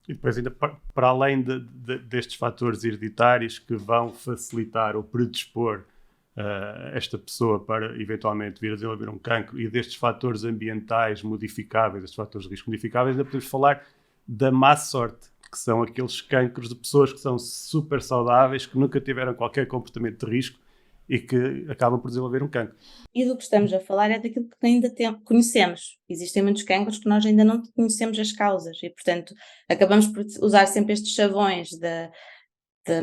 E depois ainda para além destes fatores hereditários que vão facilitar ou predispor esta pessoa para eventualmente vir a desenvolver um cancro, e destes fatores ambientais modificáveis, estes fatores de risco modificáveis, ainda podemos falar da má sorte, que são aqueles cancros de pessoas que são super saudáveis, que nunca tiveram qualquer comportamento de risco e que acabam por desenvolver um cancro. E do que estamos a falar é daquilo que ainda conhecemos. Existem muitos cancros que nós ainda não conhecemos as causas e, portanto, acabamos por usar sempre estes chavões de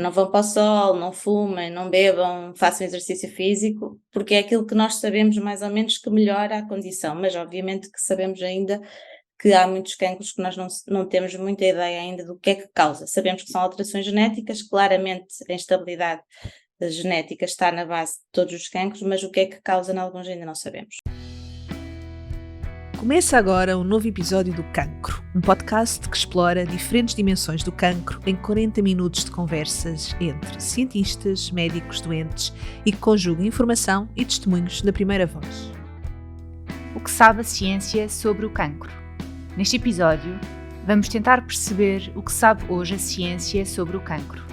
não vão para o sol, não fumem, não bebam, façam exercício físico, porque é aquilo que nós sabemos mais ou menos que melhora a condição, mas obviamente que sabemos ainda que há muitos cancros que nós não temos muita ideia ainda do que é que causa. Sabemos que são alterações genéticas, claramente a instabilidade genética está na base de todos os cancros, mas o que é que causa em alguns ainda não sabemos. Começa agora um novo episódio do Cancro, um podcast que explora diferentes dimensões do cancro em 40 minutos de conversas entre cientistas, médicos, doentes e que conjuga informação e testemunhos da primeira voz. O que sabe a ciência sobre o cancro? Neste episódio, vamos tentar perceber o que sabe hoje a ciência sobre o cancro,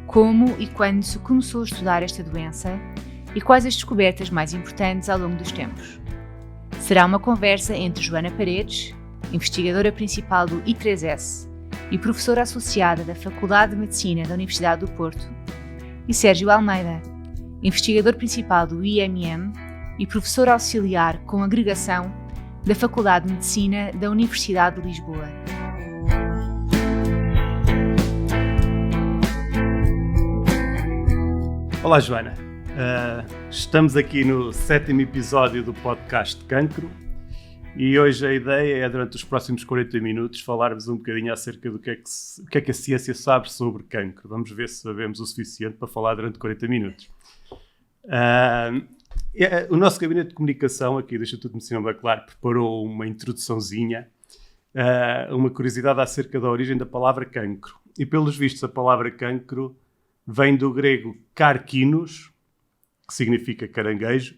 como e quando se começou a estudar esta doença e quais as descobertas mais importantes ao longo dos tempos. Será uma conversa entre Joana Paredes, investigadora principal do I3S e professora associada da Faculdade de Medicina da Universidade do Porto, e Sérgio Almeida, investigador principal do IMM e professor auxiliar com agregação da Faculdade de Medicina da Universidade de Lisboa. Olá, Joana. Estamos aqui no 7º episódio do podcast Cancro e hoje a ideia é, durante os próximos 40 minutos, falarmos um bocadinho acerca do que é que a ciência sabe sobre cancro. Vamos ver se sabemos o suficiente para falar durante 40 minutos. O nosso gabinete de comunicação aqui do Instituto de Medicina Bacelar preparou uma introduçãozinha, uma curiosidade acerca da origem da palavra cancro. E pelos vistos a palavra cancro vem do grego karkinos, que significa caranguejo,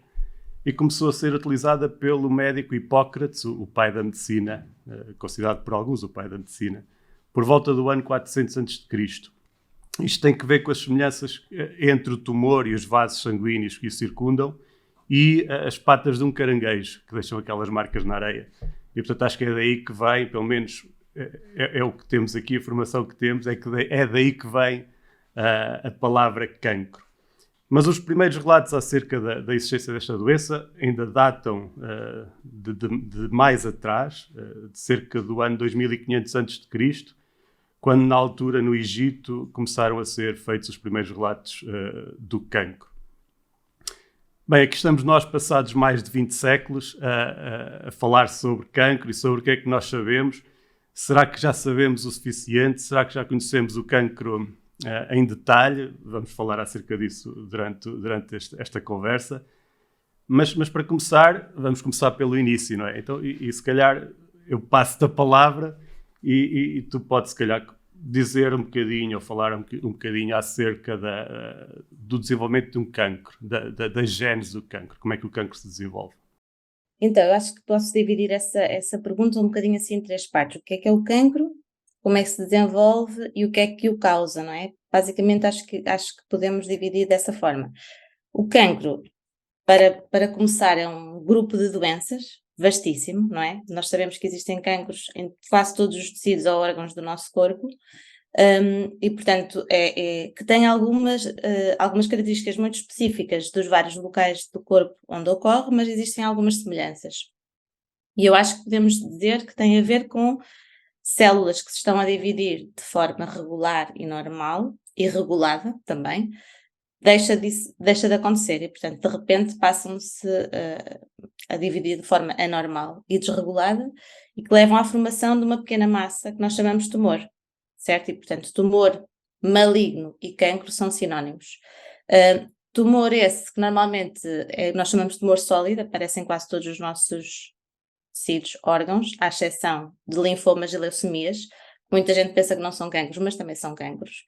e começou a ser utilizada pelo médico Hipócrates, o pai da medicina, considerado por alguns o pai da medicina, por volta do ano 400 a.C. Isto tem que ver com as semelhanças entre o tumor e os vasos sanguíneos que o circundam e as patas de um caranguejo, que deixam aquelas marcas na areia. E, portanto, acho que é daí que vem, pelo menos é o que temos aqui, a informação que temos, é daí que vem a palavra cancro. Mas os primeiros relatos acerca da existência desta doença ainda datam de mais atrás, de cerca do ano 2500 a.C., quando na altura no Egito começaram a ser feitos os primeiros relatos do cancro. Bem, aqui estamos nós, passados mais de 20 séculos, a falar sobre cancro e sobre o que é que nós sabemos. Será que já sabemos o suficiente? Será que já conhecemos o cancro em detalhe? Vamos falar acerca disso durante esta conversa. Mas para começar, vamos começar pelo início, não é? Então, e se calhar eu passo-te a palavra e tu podes, se calhar, dizer um bocadinho ou falar um bocadinho acerca do desenvolvimento de um cancro, da gênese do cancro, como é que o cancro se desenvolve. Então, eu acho que posso dividir essa pergunta um bocadinho assim em 3 partes. O que é o cancro? Como é que se desenvolve e o que é que o causa, não é? Basicamente acho que podemos dividir dessa forma. O cancro, para começar, é um grupo de doenças vastíssimo, não é? Nós sabemos que existem cancros em quase todos os tecidos ou órgãos do nosso corpo, e portanto que tem algumas características muito específicas dos vários locais do corpo onde ocorre, mas existem algumas semelhanças. E eu acho que podemos dizer que tem a ver com células que se estão a dividir de forma regular e normal, e regulada também, deixa de acontecer e, portanto, de repente passam-se a dividir de forma anormal e desregulada e que levam à formação de uma pequena massa que nós chamamos de tumor, certo? E, portanto, tumor maligno e cancro são sinónimos. Tumor esse que normalmente nós chamamos de tumor sólido, aparece em quase todos os nossos tecidos, órgãos, à exceção de linfomas e leucemias. Muita gente pensa que não são cancros, mas também são cancros.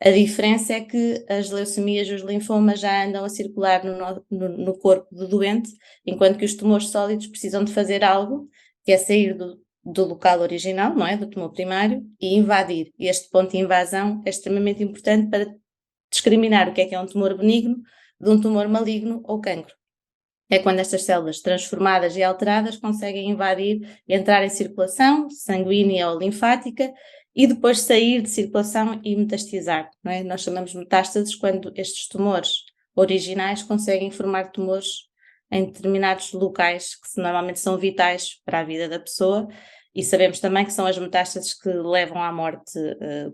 A diferença é que as leucemias e os linfomas já andam a circular no corpo do doente, enquanto que os tumores sólidos precisam de fazer algo, que é sair do local original, não é? Do tumor primário, e invadir. Este ponto de invasão é extremamente importante para discriminar o que é um tumor benigno de um tumor maligno ou cancro. É quando estas células transformadas e alteradas conseguem invadir, entrar em circulação sanguínea ou linfática e depois sair de circulação e metastizar, não é? Nós chamamos metástases quando estes tumores originais conseguem formar tumores em determinados locais que normalmente são vitais para a vida da pessoa, e sabemos também que são as metástases que levam à morte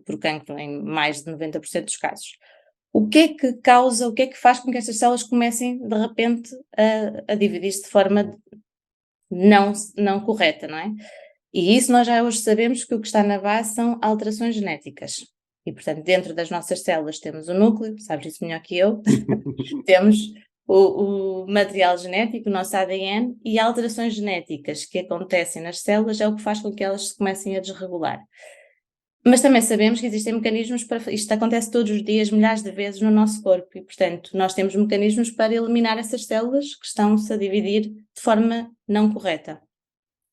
por cancro em mais de 90% dos casos. O que é que causa, o que é que faz com que estas células comecem de repente a dividir-se de forma não correta, não é? E isso nós já hoje sabemos que o que está na base são alterações genéticas. E, portanto, dentro das nossas células temos o núcleo, sabes isso melhor que eu, temos o material genético, o nosso ADN, e alterações genéticas que acontecem nas células é o que faz com que elas se comecem a desregular. Mas também sabemos que existem mecanismos para... Isto acontece todos os dias, milhares de vezes no nosso corpo, e, portanto, nós temos mecanismos para eliminar essas células que estão-se a dividir de forma não correta.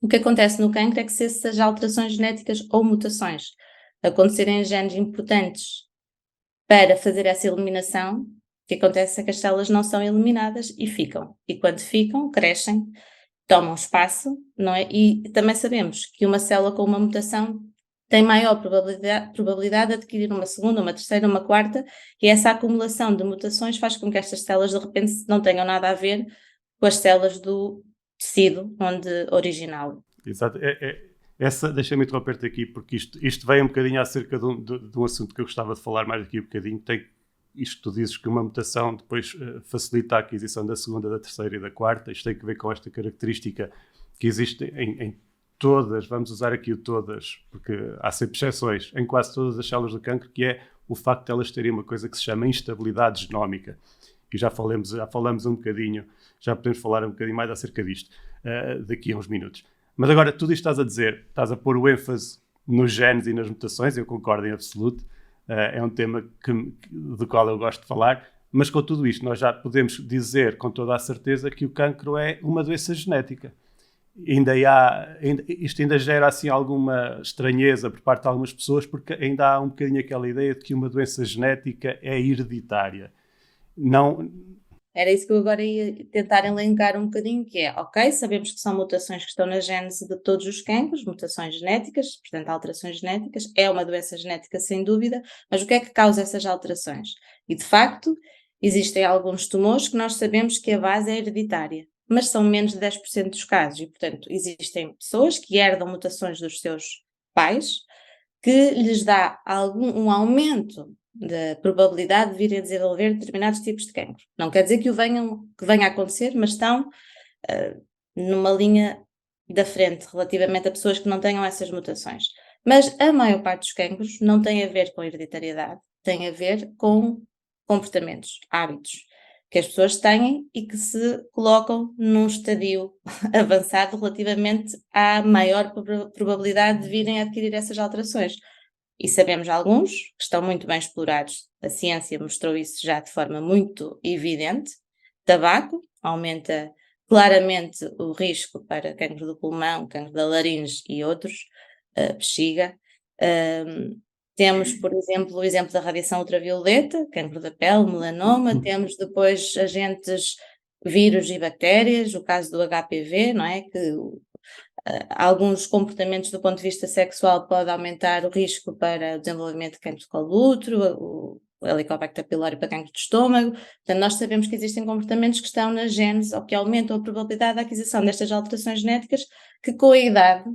O que acontece no cancro é que se essas alterações genéticas ou mutações acontecerem em genes importantes para fazer essa eliminação, o que acontece é que as células não são eliminadas e ficam. E quando ficam, crescem, tomam espaço, não é? E também sabemos que uma célula com uma mutação tem maior probabilidade de adquirir uma segunda, uma terceira, uma quarta, e essa acumulação de mutações faz com que estas células de repente não tenham nada a ver com as células do tecido original. Exato. Deixa-me interromper-te aqui, porque isto vem um bocadinho acerca de um assunto que eu gostava de falar mais aqui um bocadinho. Isto que tu dizes que uma mutação depois facilita a aquisição da segunda, da terceira e da quarta. Isto tem que ver com esta característica que existe em todas, vamos usar aqui o todas, porque há sempre exceções, em quase todas as células do cancro, que é o facto de elas terem uma coisa que se chama instabilidade genómica. E já falamos um bocadinho, já podemos falar um bocadinho mais acerca disto daqui a uns minutos. Mas agora, tudo isto estás a dizer, estás a pôr o ênfase nos genes e nas mutações, eu concordo em absoluto, é um tema do qual eu gosto de falar, mas com tudo isto nós já podemos dizer com toda a certeza que o cancro é uma doença genética. Isto ainda gera assim alguma estranheza por parte de algumas pessoas, porque ainda há um bocadinho aquela ideia de que uma doença genética é hereditária. Não... Era isso que eu agora ia tentar elencar um bocadinho, que é, ok, sabemos que são mutações que estão na gênese de todos os cancros, mutações genéticas, portanto alterações genéticas, é uma doença genética sem dúvida, mas o que é que causa essas alterações? E de facto, existem alguns tumores que nós sabemos que a base é hereditária, mas são menos de 10% dos casos, e portanto existem pessoas que herdam mutações dos seus pais, que lhes dá um aumento da probabilidade de virem a desenvolver determinados tipos de cancro. Não quer dizer que venha a acontecer, mas estão numa linha da frente relativamente a pessoas que não tenham essas mutações. Mas a maior parte dos cancros não tem a ver com hereditariedade, tem a ver com comportamentos, hábitos que as pessoas têm e que se colocam num estadio avançado relativamente à maior probabilidade de virem a adquirir essas alterações. E sabemos alguns que estão muito bem explorados. A ciência mostrou isso já de forma muito evidente. Tabaco aumenta claramente o risco para cancro do pulmão, cancro da laringe e outros, bexiga. Temos, por exemplo, o exemplo da radiação ultravioleta, cancro da pele, melanoma. Temos depois agentes, vírus e bactérias, o caso do HPV, não é? Que alguns comportamentos do ponto de vista sexual podem aumentar o risco para o desenvolvimento de cancro de colo do útero, o Helicobacter pylori para cancro do estômago. Portanto, nós sabemos que existem comportamentos que estão na gênese ou que aumentam a probabilidade da aquisição destas alterações genéticas, que com a idade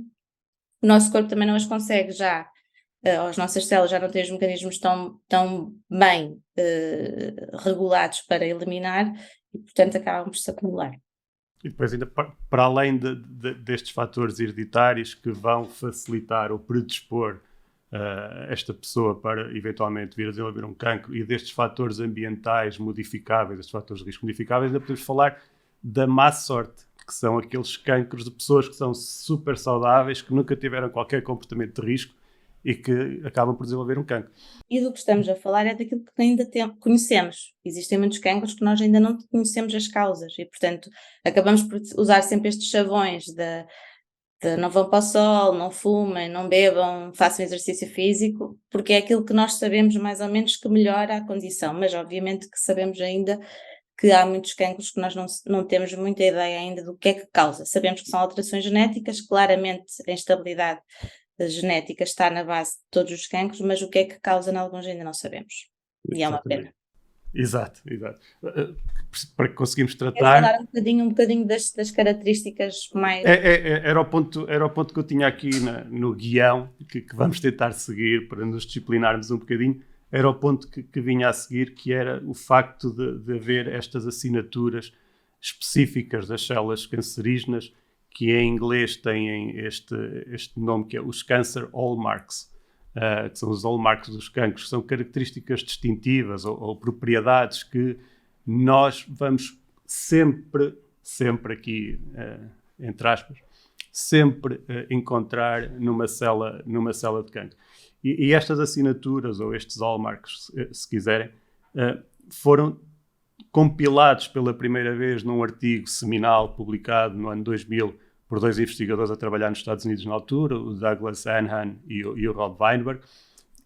o nosso corpo também não as consegue já, as nossas células já não têm os mecanismos tão bem regulados para eliminar e, portanto, acabam por se acumular. E depois, ainda para além destes fatores hereditários que vão facilitar ou predispor esta pessoa para eventualmente vir a desenvolver um cancro, e destes fatores ambientais modificáveis, estes fatores de risco modificáveis, ainda podemos falar da má sorte, que são aqueles cancros de pessoas que são super saudáveis, que nunca tiveram qualquer comportamento de risco e que acabam por desenvolver um cancro. E do que estamos a falar é daquilo que ainda conhecemos. Existem muitos cancros que nós ainda não conhecemos as causas e, portanto, acabamos por usar sempre estes chavões de não vão para o sol, não fumem, não bebam, façam exercício físico, porque é aquilo que nós sabemos mais ou menos que melhora a condição, mas obviamente que sabemos ainda que há muitos cancros que nós não temos muita ideia ainda do que é que causa. Sabemos que são alterações genéticas, claramente a instabilidade genética está na base de todos os cancros, mas o que é que causa em alguns ainda não sabemos. E é uma pena. Exatamente. Exato. Para que conseguimos Queres tratar. falar um bocadinho das características mais. Era o ponto que eu tinha aqui no guião, que vamos tentar seguir para nos disciplinarmos um bocadinho. Era o ponto que vinha a seguir, que era o facto de haver estas assinaturas específicas das células cancerígenas, que em inglês têm este nome, que é os Cancer Hallmarks, que são os hallmarks dos cancros, que são características distintivas ou propriedades que nós vamos sempre aqui, entre aspas, sempre encontrar numa célula de cancro. E estas assinaturas, ou estes hallmarks, se quiserem, foram compilados pela primeira vez num artigo seminal publicado no ano 2000 por 2 investigadores a trabalhar nos Estados Unidos na altura, o Douglas Anhan e o Rod Weinberg,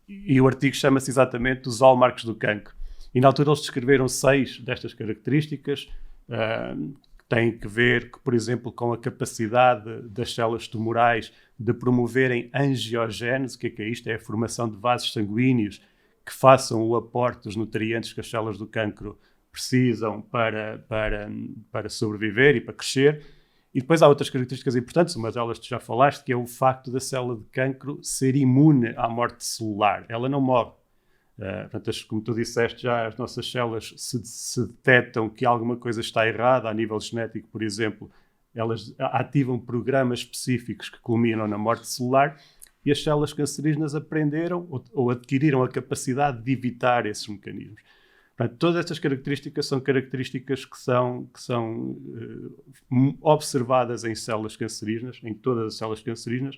e o artigo chama-se exatamente Os Hallmarks do Cancro. E na altura eles descreveram 6 destas características, que têm que ver, por exemplo, com a capacidade das células tumorais de promoverem angiogénese. O que é isto? É a formação de vasos sanguíneos que façam o aporte dos nutrientes que as células do cancro precisam para sobreviver e para crescer. E depois há outras características importantes, uma delas tu já falaste, que é o facto da célula de cancro ser imune à morte celular. Ela não morre. Portanto, como tu disseste já, as nossas células se detectam que alguma coisa está errada a nível genético, por exemplo, elas ativam programas específicos que culminam na morte celular, e as células cancerígenas aprenderam ou adquiriram a capacidade de evitar esses mecanismos. Portanto, todas estas características são características que são observadas em células cancerígenas, em todas as células cancerígenas.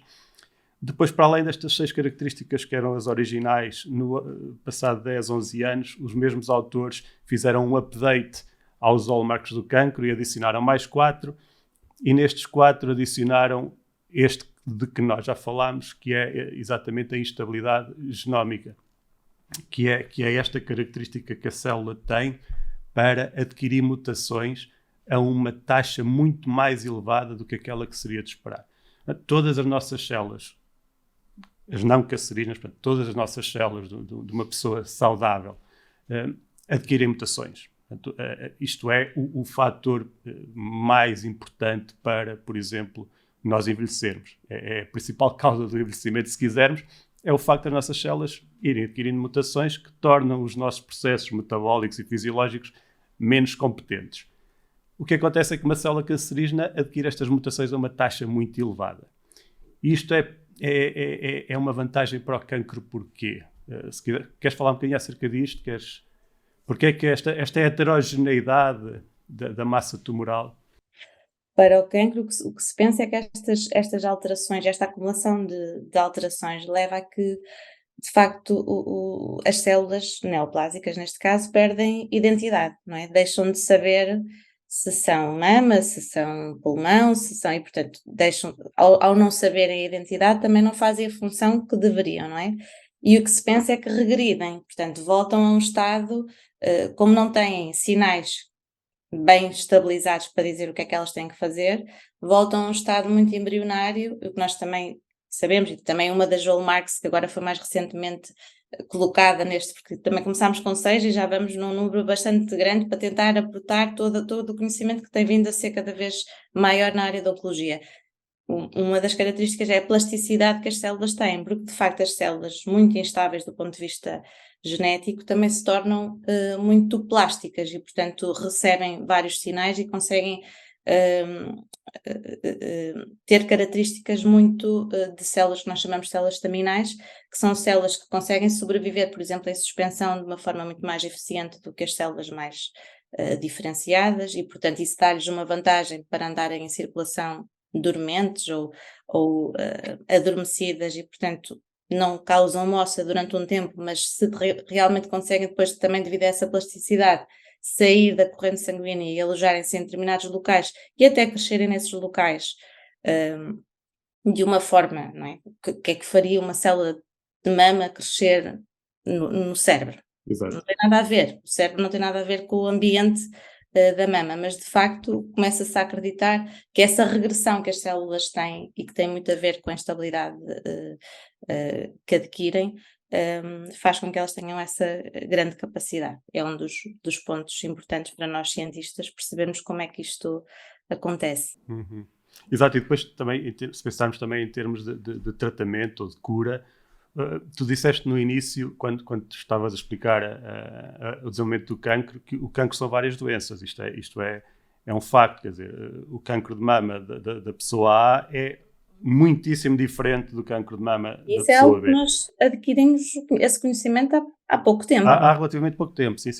Depois, para além destas 6 características que eram as originais, no passado 10, 11 anos, os mesmos autores fizeram um update aos hallmarks do cancro e adicionaram mais 4, e nestes 4 adicionaram este de que nós já falámos, que é exatamente a instabilidade genómica, que é esta característica que a célula tem para adquirir mutações a uma taxa muito mais elevada do que aquela que seria de esperar. Todas as nossas células, as não cancerígenas, todas as nossas células de uma pessoa saudável, adquirem mutações. Portanto, isto é o fator mais importante para, por exemplo, nós envelhecermos. É a principal causa do envelhecimento, se quisermos, é o facto das nossas células irem adquirindo mutações que tornam os nossos processos metabólicos e fisiológicos menos competentes. O que acontece é que uma célula cancerígena adquire estas mutações a uma taxa muito elevada. E isto é uma vantagem para o cancro. Porquê? Se queres falar um bocadinho acerca disto? Porque é que esta heterogeneidade da massa tumoral? Para o cancro, o que se pensa é que estas alterações, esta acumulação de alterações leva a que, de facto, as células neoplásicas, neste caso, perdem identidade, não é? Deixam de saber se são mama, se são pulmão, se são, e portanto, ao não saberem a identidade, também não fazem a função que deveriam, não é? E o que se pensa é que regridem, portanto, voltam a um estado, como não têm sinais bem estabilizados para dizer o que é que elas têm que fazer, voltam a um estado muito embrionário, o que nós também sabemos, e também uma das hallmarks que agora foi mais recentemente colocada neste, porque também começámos com 6 e já vamos num número bastante grande para tentar aportar todo o conhecimento que tem vindo a ser cada vez maior na área da oncologia. Uma das características é a plasticidade que as células têm, porque de facto as células muito instáveis do ponto de vista genético também se tornam muito plásticas e portanto recebem vários sinais e conseguem ter características muito de células que nós chamamos de células estaminais, que são células que conseguem sobreviver, por exemplo, em suspensão de uma forma muito mais eficiente do que as células mais diferenciadas e portanto isso dá-lhes uma vantagem para andarem em circulação dormentes ou adormecidas e portanto não causam moça durante um tempo, mas se realmente conseguem depois também devido a essa plasticidade sair da corrente sanguínea e alojarem-se em determinados locais e até crescerem nesses locais, de uma forma, não é? O que é que faria uma célula de mama crescer no cérebro? Exato. Não tem nada a ver, o cérebro não tem nada a ver com o ambiente da mama, mas de facto começa-se a acreditar que essa regressão que as células têm e que tem muito a ver com a instabilidade que adquirem, faz com que elas tenham essa grande capacidade. É um dos pontos importantes para nós cientistas percebermos como é que isto acontece. Uhum. Exato, e depois também, se pensarmos também em termos de tratamento ou de cura, tu disseste no início, quando estavas a explicar o desenvolvimento do cancro, que o cancro são várias doenças. Isto é um facto, quer dizer, o cancro de mama da pessoa A é muitíssimo diferente do cancro de mama da Isso é pessoa algo que B. nós adquirimos esse conhecimento há pouco tempo. Há relativamente pouco tempo, sim.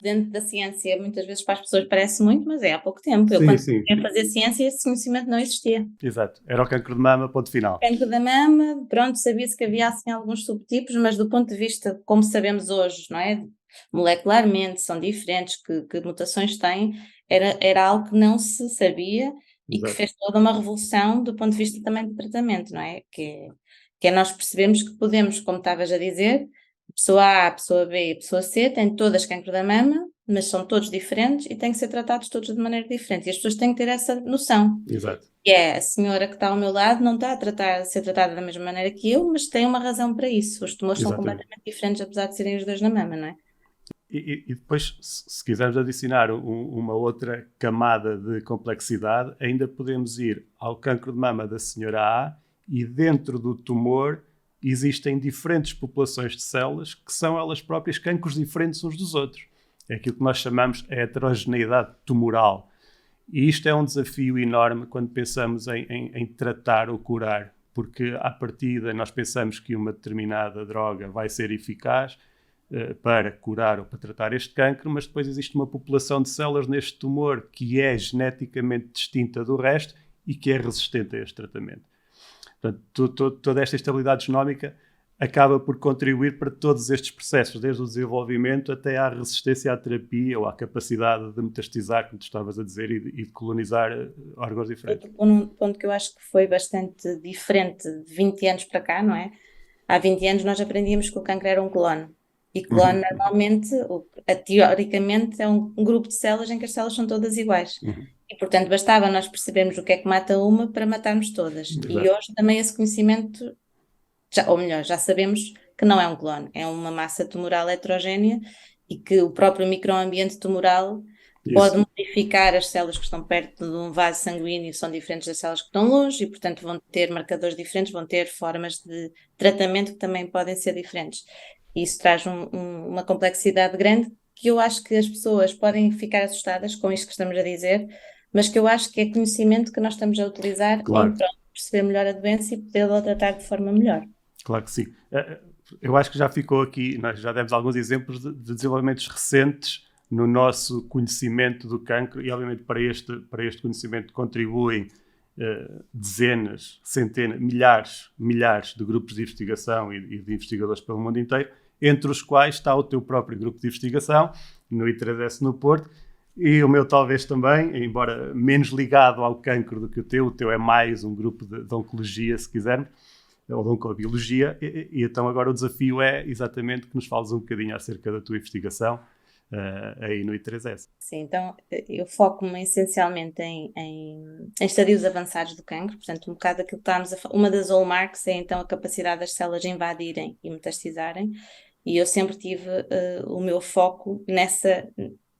Dentro da ciência, muitas vezes para as pessoas parece muito, mas é há pouco tempo. Eu, Sim, quando sim. comecei a fazer ciência, esse conhecimento não existia. Exato, era o cancro de mama, ponto final. Cancro da mama, pronto, sabia-se que havia assim alguns subtipos, mas do ponto de vista, como sabemos hoje, não é? Molecularmente são diferentes, que mutações têm, era algo que não se sabia e que Exato. fez toda uma revolução do ponto de vista também do tratamento, não é? Que é nós percebemos que podemos, como estavas a dizer, a pessoa A, a pessoa B e a pessoa C têm todas cancro da mama, mas são todos diferentes e têm que ser tratados todos de maneira diferente. E as pessoas têm que ter essa noção. Exato. E é, a senhora que está ao meu lado não está a ser tratada da mesma maneira que eu, mas tem uma razão para isso. Os tumores são Exatamente. completamente diferentes, apesar de serem os dois na mama, não é? E depois, se quisermos adicionar uma outra camada de complexidade, ainda podemos ir ao cancro de mama da senhora A e dentro do tumor existem diferentes populações de células que são elas próprias cancros diferentes uns dos outros. É aquilo que nós chamamos a heterogeneidade tumoral. E isto é um desafio enorme quando pensamos em tratar ou curar, porque à partida nós pensamos que uma determinada droga vai ser eficaz para curar ou para tratar este cancro, mas depois existe uma população de células neste tumor que é geneticamente distinta do resto e que é resistente a este tratamento. Portanto, toda esta instabilidade genómica acaba por contribuir para todos estes processos, desde o desenvolvimento até à resistência à terapia ou à capacidade de metastizar, como tu estavas a dizer, e de colonizar órgãos diferentes. Um ponto que eu acho que foi bastante diferente de 20 anos para cá, não é? Há 20 anos nós aprendíamos que o cancro era um clone. E clone, normalmente, teoricamente, é um grupo de células em que as células são todas iguais. E, portanto, bastava nós percebermos o que é que mata uma para matarmos todas. Exato. E hoje também esse conhecimento, já sabemos que não é um clone, é uma massa tumoral heterogénea e que o próprio microambiente tumoral pode modificar as células que estão perto de um vaso sanguíneo, são diferentes das células que estão longe e, portanto, vão ter marcadores diferentes, vão ter formas de tratamento que também podem ser diferentes. Isso traz uma complexidade grande que eu acho que as pessoas podem ficar assustadas com isto que estamos a dizer, mas que eu acho que é conhecimento que nós estamos a utilizar Claro. para perceber melhor a doença e poder-la tratar de forma melhor. Claro que sim. Eu acho que já ficou aqui, nós já demos alguns exemplos de desenvolvimentos recentes no nosso conhecimento do cancro e, obviamente, para este conhecimento contribuem dezenas, centenas, milhares de grupos de investigação e de investigadores pelo mundo inteiro, entre os quais está o teu próprio grupo de investigação, no I3S no Porto, e o meu talvez também, embora menos ligado ao cancro do que o teu é mais um grupo de oncologia, se quisermos, ou de oncobiologia, e então agora o desafio é exatamente que nos fales um bocadinho acerca da tua investigação aí no I3S. Sim, então eu foco-me essencialmente em estadios avançados do cancro, portanto um bocado aquilo que estávamos a falar, uma das hallmarks é então a capacidade das células de invadirem e metastizarem, e eu sempre tive o meu foco nessa,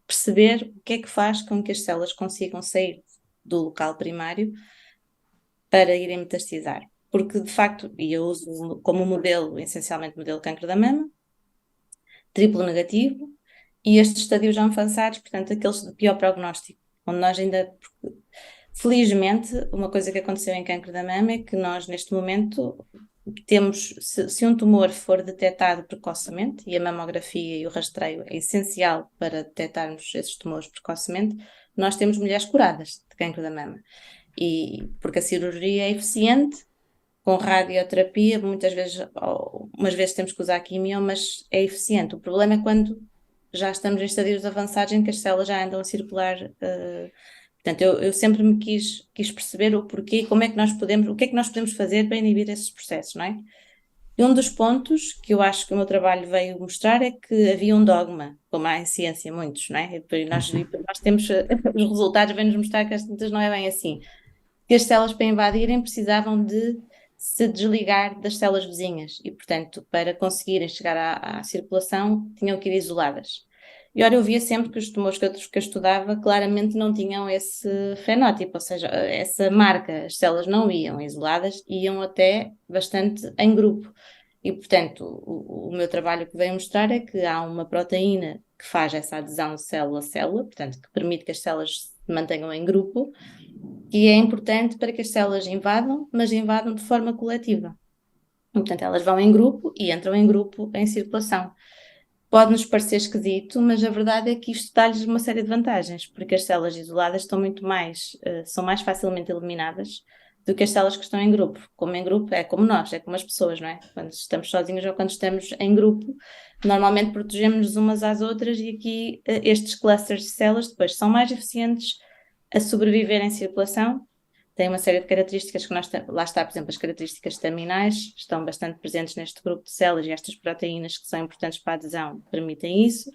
perceber o que é que faz com que as células consigam sair do local primário para irem metastizar. Porque, de facto, e eu uso como modelo, essencialmente modelo cancro da mama, triplo negativo, e estes estadios já avançados, portanto, aqueles de pior prognóstico, onde nós ainda... Felizmente, uma coisa que aconteceu em cancro da mama é que nós, neste momento, temos... Se um tumor for detectado precocemente, e a mamografia e o rastreio é essencial para detectarmos esses tumores precocemente, nós temos mulheres curadas de cancro da mama. E porque a cirurgia é eficiente, com radioterapia, umas vezes temos que usar quimio, mas é eficiente. O problema é quando já estamos em estadios avançados em que as células já andam a circular Portanto, eu sempre me quis perceber o porquê, como é que nós podemos, o que é que nós podemos fazer para inibir esses processos, não é? E um dos pontos que eu acho que o meu trabalho veio mostrar é que havia um dogma, como há em ciência muitos, não é? E depois nós temos, os resultados vêm-nos mostrar que as tantas não é bem assim. Que as células para invadirem precisavam de se desligar das células vizinhas e, portanto, para conseguirem chegar à circulação, tinham que ir isoladas. E ora, eu via sempre que os tumores que eu estudava claramente não tinham esse fenótipo, ou seja, essa marca. As células não iam isoladas, iam até bastante em grupo. E, portanto, o meu trabalho que veio mostrar é que há uma proteína que faz essa adesão célula a célula, portanto, que permite que as células se mantenham em grupo, e é importante para que as células invadam, mas invadam de forma coletiva. Portanto, elas vão em grupo e entram em grupo em circulação. Pode-nos parecer esquisito, mas a verdade é que isto dá-lhes uma série de vantagens, porque as células isoladas estão são mais facilmente eliminadas do que as células que estão em grupo. Como em grupo, é como nós, é como as pessoas, não é? Quando estamos sozinhos ou quando estamos em grupo, normalmente protegemos-nos umas às outras e aqui estes clusters de células depois são mais eficientes a sobreviver em circulação. Tem uma série de características que lá está, por exemplo, as características estaminais estão bastante presentes neste grupo de células e estas proteínas que são importantes para a adesão permitem isso,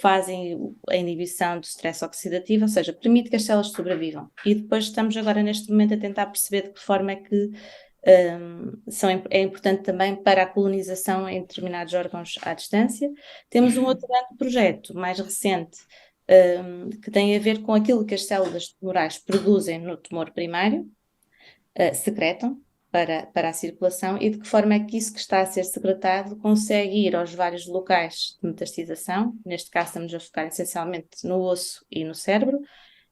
fazem a inibição do stress oxidativo, ou seja, permite que as células sobrevivam. E depois estamos agora neste momento a tentar perceber de que forma é que é importante também para a colonização em determinados órgãos à distância. Temos um outro grande projeto, mais recente, que tem a ver com aquilo que as células tumorais produzem no tumor primário, secretam para a circulação e de que forma é que isso que está a ser secretado consegue ir aos vários locais de metastização, neste caso estamos a focar essencialmente no osso e no cérebro,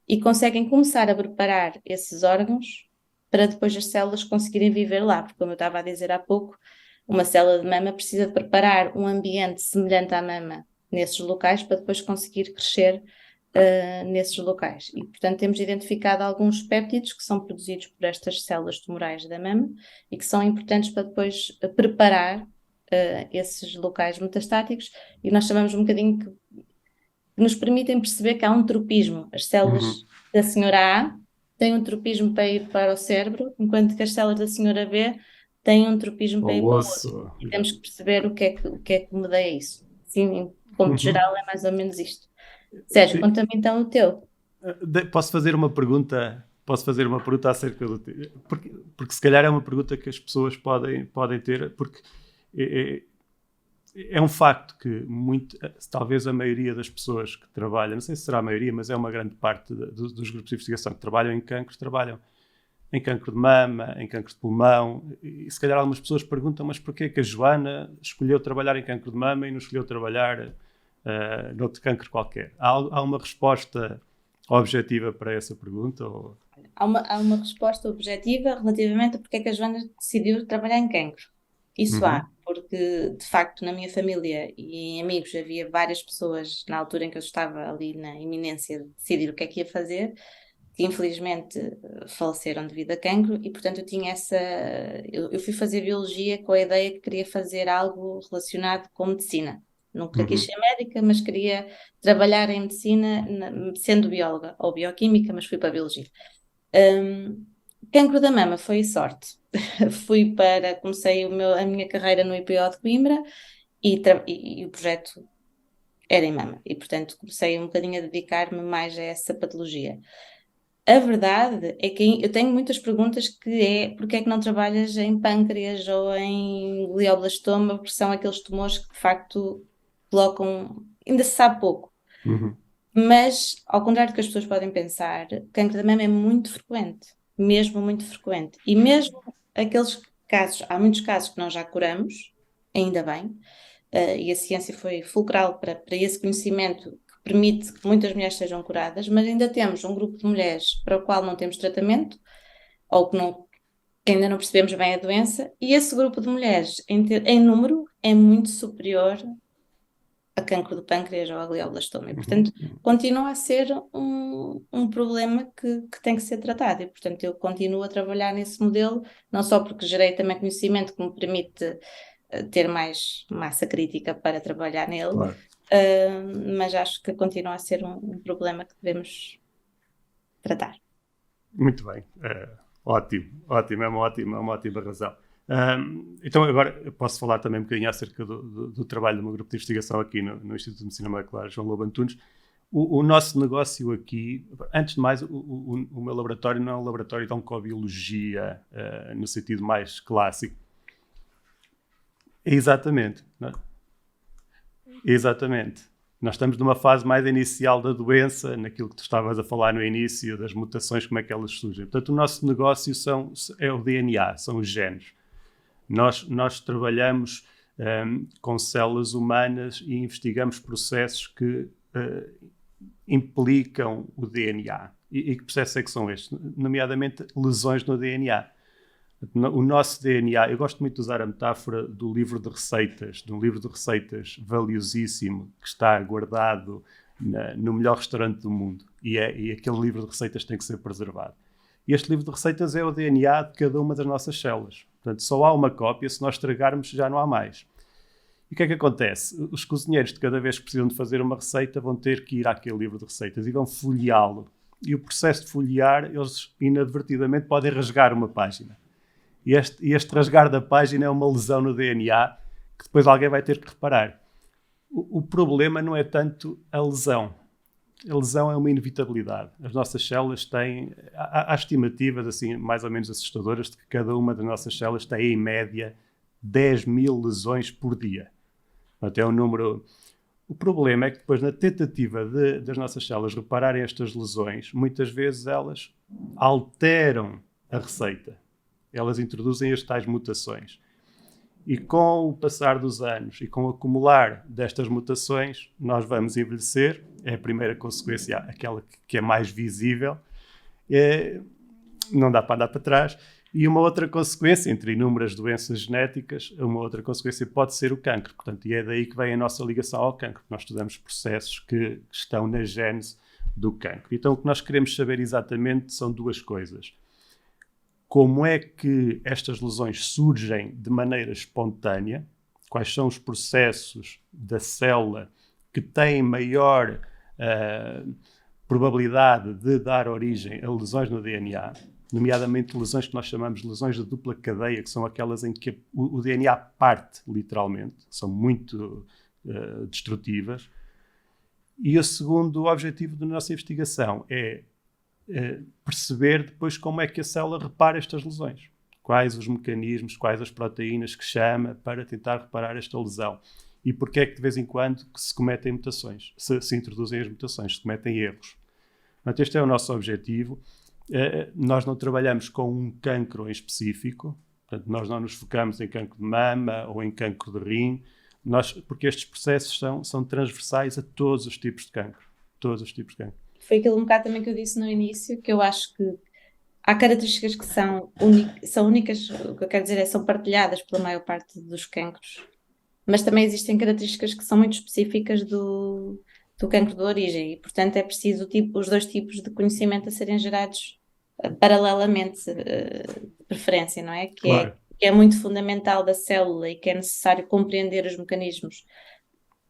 e conseguem começar a preparar esses órgãos para depois as células conseguirem viver lá, porque como eu estava a dizer há pouco, uma célula de mama precisa de preparar um ambiente semelhante à mama nesses locais para depois conseguir crescer nesses locais. E, portanto, temos identificado alguns péptidos que são produzidos por estas células tumorais da mama e que são importantes para depois preparar esses locais metastáticos e nós chamamos um bocadinho que nos permitem perceber que há um tropismo. As células da senhora A têm um tropismo para ir para o cérebro, enquanto que as células da senhora B têm um tropismo para ir para o osso. E temos que perceber o que é que medeia isso. Sim, como de geral é mais ou menos isto. Sérgio, conta-me então o teu. Posso fazer uma pergunta acerca do teu? Porque se calhar é uma pergunta que as pessoas podem ter, porque é um facto que talvez a maioria das pessoas que trabalham, não sei se será a maioria, mas é uma grande parte dos grupos de investigação que trabalham em cancros, trabalham em cancro de mama, em cancro de pulmão, e se calhar algumas pessoas perguntam, mas porquê que a Joana escolheu trabalhar em cancro de mama e não escolheu trabalhar noutro cancro qualquer? Há uma resposta objetiva para essa pergunta? Ou... Há uma resposta objetiva relativamente a porque é que a Joana decidiu trabalhar em cancro. Isso há, porque de facto na minha família e em amigos havia várias pessoas na altura em que eu estava ali na iminência de decidir o que é que ia fazer, que infelizmente faleceram devido a cancro e portanto eu tinha eu fui fazer biologia com a ideia que queria fazer algo relacionado com medicina. Nunca quis ser médica, mas queria trabalhar em medicina, sendo bióloga ou bioquímica, mas fui para a biologia. Cancro da mama foi sorte. Comecei a minha carreira no IPO de Coimbra e o projeto era em mama. E, portanto, comecei um bocadinho a dedicar-me mais a essa patologia. A verdade é que eu tenho muitas perguntas porque é que não trabalhas em pâncreas ou em glioblastoma, porque são aqueles tumores que, de facto, ainda se sabe pouco. Mas, ao contrário do que as pessoas podem pensar, o cancro da mama é muito frequente, mesmo muito frequente. E mesmo aqueles casos, há muitos casos que nós já curamos, ainda bem, e a ciência foi fulcral para esse conhecimento que permite que muitas mulheres sejam curadas, mas ainda temos um grupo de mulheres para o qual não temos tratamento, ou que ainda não percebemos bem a doença, e esse grupo de mulheres, em número, é muito superior a cancro do pâncreas ou a glioblastoma. E, portanto, continua a ser um problema que tem que ser tratado. E, portanto, eu continuo a trabalhar nesse modelo, não só porque gerei também conhecimento que me permite ter mais massa crítica para trabalhar nele, claro. Mas acho que continua a ser um problema que devemos tratar. Muito bem, ótimo, é uma ótima razão. Então agora eu posso falar também um bocadinho acerca do trabalho do meu grupo de investigação aqui no Instituto de Medicina Molecular João Lobo Antunes. O nosso negócio aqui, antes de mais, o meu laboratório não é um laboratório de oncobiologia no sentido mais clássico. Exatamente. Exatamente. Nós estamos numa fase mais inicial da doença, naquilo que tu estavas a falar no início, das mutações, como é que elas surgem. Portanto, o nosso negócio é o DNA, são os genes. Nós trabalhamos com células humanas e investigamos processos que implicam o DNA. E que processos é que são estes? Nomeadamente, lesões no DNA. O nosso DNA, eu gosto muito de usar a metáfora do livro de receitas, de um livro de receitas valiosíssimo que está guardado no melhor restaurante do mundo. E aquele livro de receitas tem que ser preservado. E este livro de receitas é o DNA de cada uma das nossas células. Portanto, só há uma cópia, se nós estragarmos já não há mais. E o que é que acontece? Os cozinheiros, de cada vez que precisam de fazer uma receita, vão ter que ir àquele livro de receitas e vão folheá-lo. E o processo de folhear, eles inadvertidamente podem rasgar uma página. E este rasgar da página é uma lesão no DNA que depois alguém vai ter que reparar. O problema não é tanto a lesão. A lesão é uma inevitabilidade. As nossas células têm... Há estimativas assim, mais ou menos assustadoras de que cada uma das nossas células tem, em média, 10.000 lesões por dia. Portanto, é um número... O problema é que depois, na tentativa das nossas células repararem estas lesões, muitas vezes elas alteram a receita. Elas introduzem as tais mutações. E com o passar dos anos e com o acumular destas mutações, nós vamos envelhecer. É a primeira consequência, aquela que é mais visível. Não dá para andar para trás. E uma outra consequência, entre inúmeras doenças genéticas, uma outra consequência pode ser o cancro. Portanto, e é daí que vem a nossa ligação ao cancro. Nós estudamos processos que estão na gênese do cancro. Então, o que nós queremos saber exatamente são duas coisas. Como é que estas lesões surgem de maneira espontânea? Quais são os processos da célula que têm maior probabilidade de dar origem a lesões no DNA? Nomeadamente lesões que nós chamamos de lesões de dupla cadeia, que são aquelas em que o DNA parte, literalmente. São muito destrutivas. E o segundo objetivo da nossa investigação é perceber depois como é que a célula repara estas lesões. Quais os mecanismos, quais as proteínas que chama para tentar reparar esta lesão. E porque é que de vez em quando se cometem mutações, se introduzem as mutações, se cometem erros. Portanto, este é o nosso objetivo. Nós não trabalhamos com um cancro em específico. Portanto, nós não nos focamos em cancro de mama ou em cancro de rim, porque estes processos são transversais a todos os tipos de cancro. Todos os tipos de cancro. Foi aquele um bocado também que eu disse no início, que eu acho que há características que são únicas, o que eu quero dizer são partilhadas pela maior parte dos cancros, mas também existem características que são muito específicas do cancro de origem e, portanto, é preciso os dois tipos de conhecimento a serem gerados paralelamente, de preferência, não é? Claro. Que é muito fundamental da célula e que é necessário compreender os mecanismos,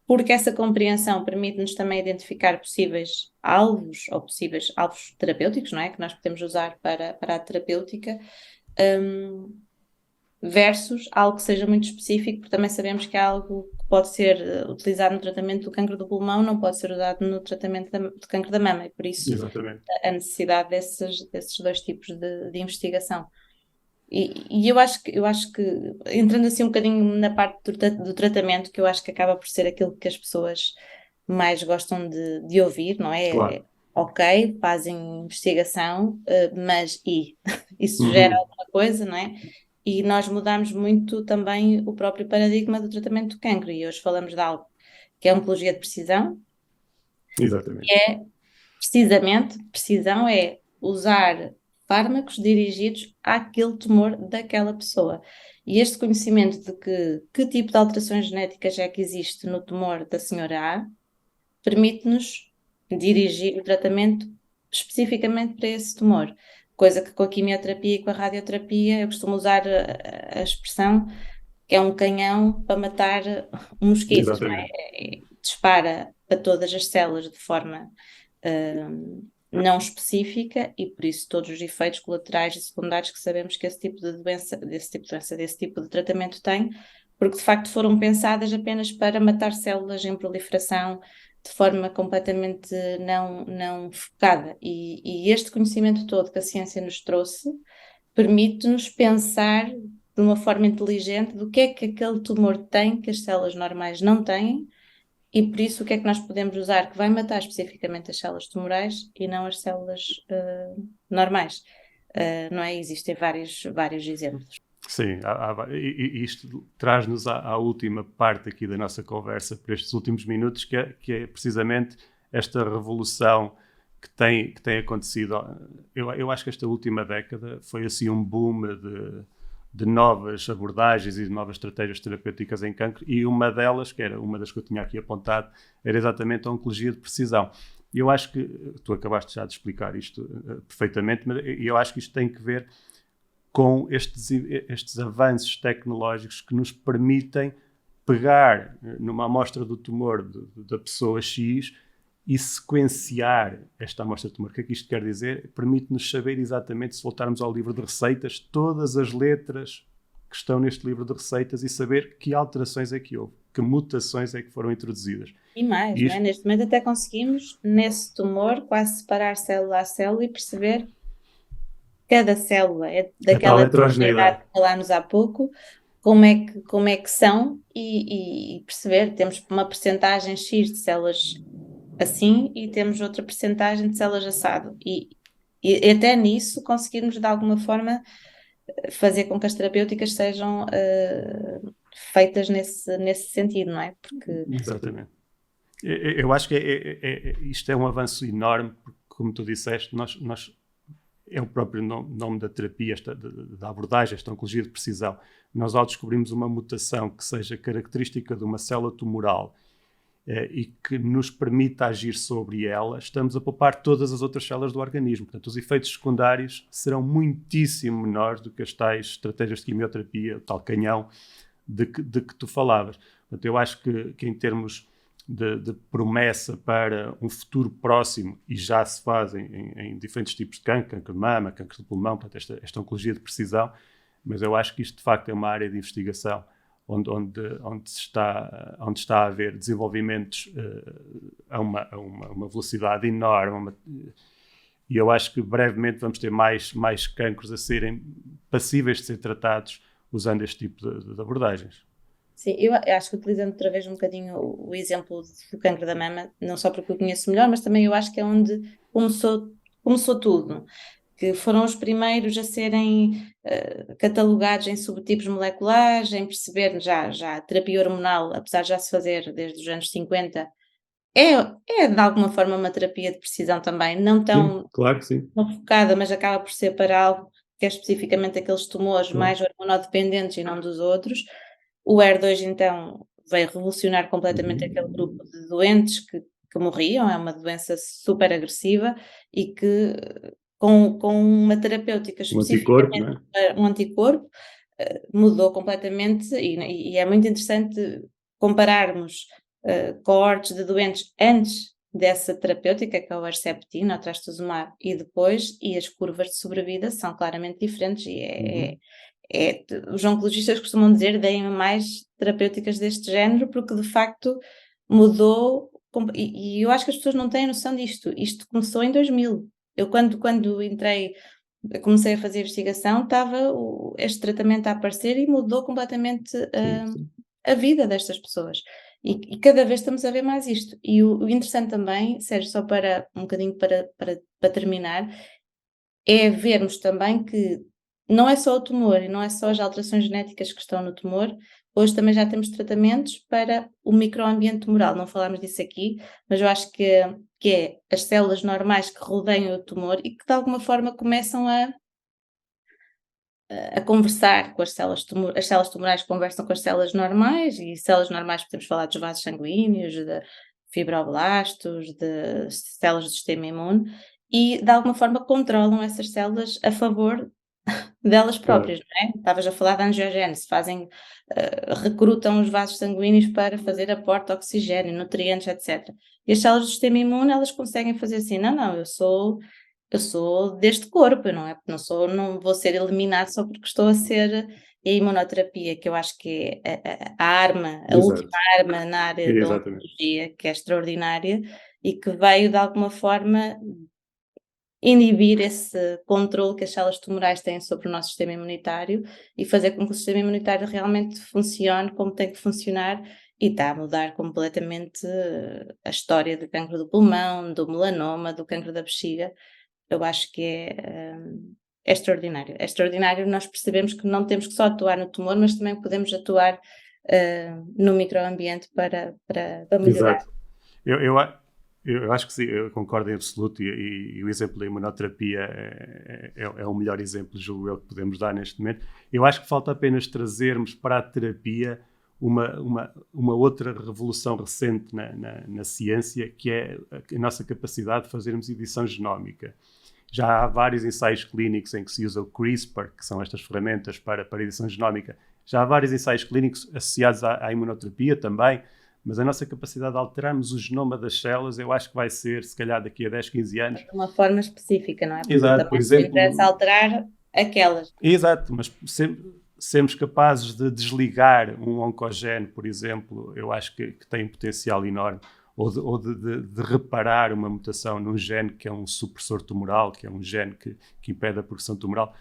porque essa compreensão permite-nos também identificar possíveis alvos ou possíveis alvos terapêuticos, não é? Que nós podemos usar para a terapêutica, versus algo que seja muito específico, porque também sabemos que é algo que pode ser utilizado no tratamento do cancro do pulmão, não pode ser usado no tratamento do cancro da mama, e por isso Exatamente. a necessidade desses dois tipos de investigação. E eu acho que, entrando assim um bocadinho na parte do tratamento, que eu acho que acaba por ser aquilo que as pessoas mais gostam de ouvir, não é? Claro. Ok, fazem investigação, mas isso gera alguma coisa, não é? E nós mudamos muito também o próprio paradigma do tratamento do cancro, e hoje falamos de algo que é a oncologia de precisão. Exatamente. Precisão é usar fármacos dirigidos àquele tumor daquela pessoa. E este conhecimento de que tipo de alterações genéticas é que existe no tumor da senhora A permite-nos dirigir o tratamento especificamente para esse tumor. Coisa que com a quimioterapia e com a radioterapia eu costumo usar a expressão que é um canhão para matar um mosquito, não é? Dispara a todas as células de forma não específica e por isso todos os efeitos colaterais e secundários que sabemos que esse tipo de doença, desse tipo de tratamento tem, porque de facto foram pensadas apenas para matar células em proliferação de forma completamente não focada. E este conhecimento todo que a ciência nos trouxe permite-nos pensar de uma forma inteligente do que é que aquele tumor tem que as células normais não têm e por isso o que é que nós podemos usar que vai matar especificamente as células tumorais e não as células normais. Não é? Existem vários exemplos. Sim, e isto traz-nos à última parte aqui da nossa conversa, por estes últimos minutos, que é precisamente esta revolução que tem acontecido. Eu acho que esta última década foi assim um boom de novas abordagens e de novas estratégias terapêuticas em cancro, e uma delas, que era uma das que eu tinha aqui apontado, era exatamente a oncologia de precisão. E eu acho que, tu acabaste já de explicar isto perfeitamente, mas eu acho que isto tem que ver com estes avanços tecnológicos que nos permitem pegar numa amostra do tumor da pessoa X e sequenciar esta amostra de tumor. O que é que isto quer dizer? Permite-nos saber exatamente, se voltarmos ao livro de receitas, todas as letras que estão neste livro de receitas e saber que alterações é que houve, que mutações é que foram introduzidas. E mais, não é? Neste momento até conseguimos, nesse tumor, quase separar célula a célula e perceber cada célula é daquela heterogeneidade que falámos há pouco, como é que são e perceber, temos uma percentagem X de células assim e temos outra percentagem de células assado e até nisso conseguirmos de alguma forma fazer com que as terapêuticas sejam feitas nesse sentido, não é? Porque... Exatamente. Eu acho que isto é um avanço enorme, porque, como tu disseste, nós é o próprio nome da terapia, da abordagem, esta oncologia de precisão. Nós, ao descobrirmos uma mutação que seja característica de uma célula tumoral e que nos permita agir sobre ela, estamos a poupar todas as outras células do organismo. Portanto, os efeitos secundários serão muitíssimo menores do que as tais estratégias de quimioterapia, o tal canhão de que tu falavas. Portanto, eu acho que em termos de promessa para um futuro próximo, e já se fazem em diferentes tipos de cancro de mama, cancro de pulmão, portanto, esta oncologia de precisão, mas eu acho que isto de facto é uma área de investigação onde está a haver desenvolvimentos a uma velocidade enorme, e eu acho que brevemente vamos ter mais cancros a serem passíveis de ser tratados usando este tipo de abordagens. Sim, eu acho que utilizando outra vez um bocadinho o exemplo do cancro da mama, não só porque eu conheço melhor, mas também eu acho que é onde começou tudo, que foram os primeiros a serem catalogados em subtipos moleculares, em perceber já a terapia hormonal, apesar de já se fazer desde os anos 50, é de alguma forma uma terapia de precisão também, não tão, sim, claro que sim, focada, mas acaba por ser para algo que é especificamente aqueles tumores mais hormonodependentes e não dos outros. O HER2, então, veio revolucionar completamente aquele grupo de doentes que morriam, é uma doença super agressiva e que, com uma terapêutica especificamente para um anticorpo, mudou completamente e é muito interessante compararmos coortes de doentes antes dessa terapêutica, que é o Herceptin, o trastuzumab, e depois, e as curvas de sobrevida são claramente diferentes e os oncologistas costumam dizer deem mais terapêuticas deste género porque de facto mudou e eu acho que as pessoas não têm noção disto. Isto começou em 2000. Eu quando entrei, comecei a fazer investigação, estava este tratamento a aparecer e mudou completamente a vida destas pessoas. E cada vez estamos a ver mais isto. E o interessante também, Sérgio, só para um bocadinho para terminar, é vermos também que não é só o tumor e não é só as alterações genéticas que estão no tumor, hoje também já temos tratamentos para o microambiente tumoral, não falámos disso aqui, mas eu acho que é as células normais que rodeiam o tumor e que de alguma forma começam a conversar com as células tumorais conversam com as células normais, e células normais podemos falar dos vasos sanguíneos, de fibroblastos, de células do sistema imune, e de alguma forma controlam essas células a favor delas próprias, não é? Estavas a falar da angiogénese, recrutam os vasos sanguíneos para fazer aporte de oxigênio, nutrientes, etc. E as células do sistema imune, elas conseguem fazer assim, não, eu sou deste corpo, não é? Não vou ser eliminado só porque estou a ser a imunoterapia, que eu acho que é a arma, a última arma na área da oncologia, que é extraordinária e que veio de alguma forma inibir esse controle que as células tumorais têm sobre o nosso sistema imunitário e fazer com que o sistema imunitário realmente funcione como tem que funcionar e está a mudar completamente a história do cancro do pulmão, do melanoma, do cancro da bexiga. Eu acho que é extraordinário. É extraordinário nós percebemos que não temos que só atuar no tumor, mas também podemos atuar no microambiente para melhorar. Exato. Eu acho que sim, eu concordo em absoluto e o exemplo da imunoterapia é o melhor exemplo, julgo eu, que podemos dar neste momento. Eu acho que falta apenas trazermos para a terapia uma outra revolução recente na ciência, que é a nossa capacidade de fazermos edição genómica. Já há vários ensaios clínicos em que se usa o CRISPR, que são estas ferramentas para edição genómica. Já há vários ensaios clínicos associados à imunoterapia também, mas a nossa capacidade de alterarmos o genoma das células, eu acho que vai ser, se calhar, daqui a 10, 15 anos. De uma forma específica, não é? Porque exato, por exemplo. Interessa alterar aquelas. Exato, mas sermos capazes de desligar um oncogene, por exemplo, eu acho que tem um potencial enorme. Ou de reparar uma mutação num gene que é um supressor tumoral, que é um gene que impede a progressão tumoral,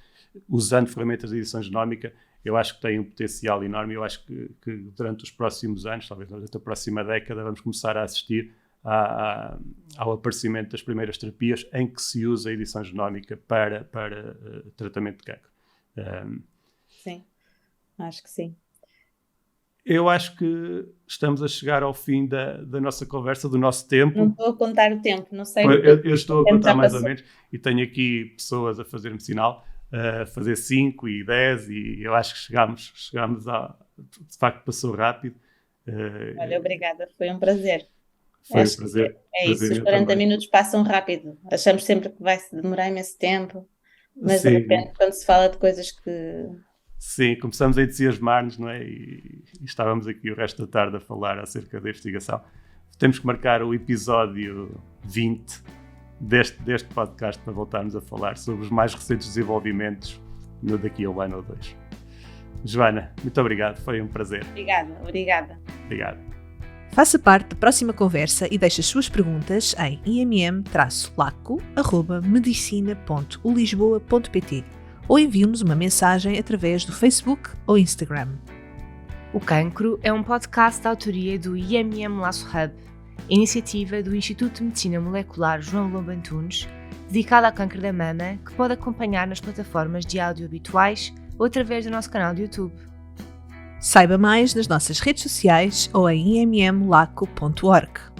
usando ferramentas de edição genómica, eu acho que tem um potencial enorme. Eu acho que durante os próximos anos, talvez durante a próxima década, vamos começar a assistir ao aparecimento das primeiras terapias em que se usa a edição genómica para tratamento de cancro. Sim, acho que sim. Eu acho que estamos a chegar ao fim da nossa conversa, do nosso tempo. Não estou a contar o tempo, não sei. Eu estou a contar mais ou menos e tenho aqui pessoas a fazer-me sinal, a fazer 5 e 10 e eu acho que chegámos de facto passou rápido. Olha, obrigada, foi um prazer. Foi um prazer. É isso, os 40 minutos passam rápido. Achamos sempre que vai demorar imenso tempo, mas de repente quando se fala de coisas que... Sim, começamos a entusiasmar-nos, não é? E estávamos aqui o resto da tarde a falar acerca da investigação. Temos que marcar o episódio 20 deste podcast para voltarmos a falar sobre os mais recentes desenvolvimentos daqui a um ano ou 2. Joana, muito obrigado, foi um prazer. Obrigada. Obrigado. Faça parte da próxima conversa e deixe as suas perguntas em imm-laco@medicina.ulisboa.pt ou envie-nos uma mensagem através do Facebook ou Instagram. O Cancro é um podcast da autoria do IMM Laço Hub, iniciativa do Instituto de Medicina Molecular João Lombo Antunes, dedicada ao cancro da mama, que pode acompanhar nas plataformas de áudio habituais ou através do nosso canal do YouTube. Saiba mais nas nossas redes sociais ou em immlaco.org.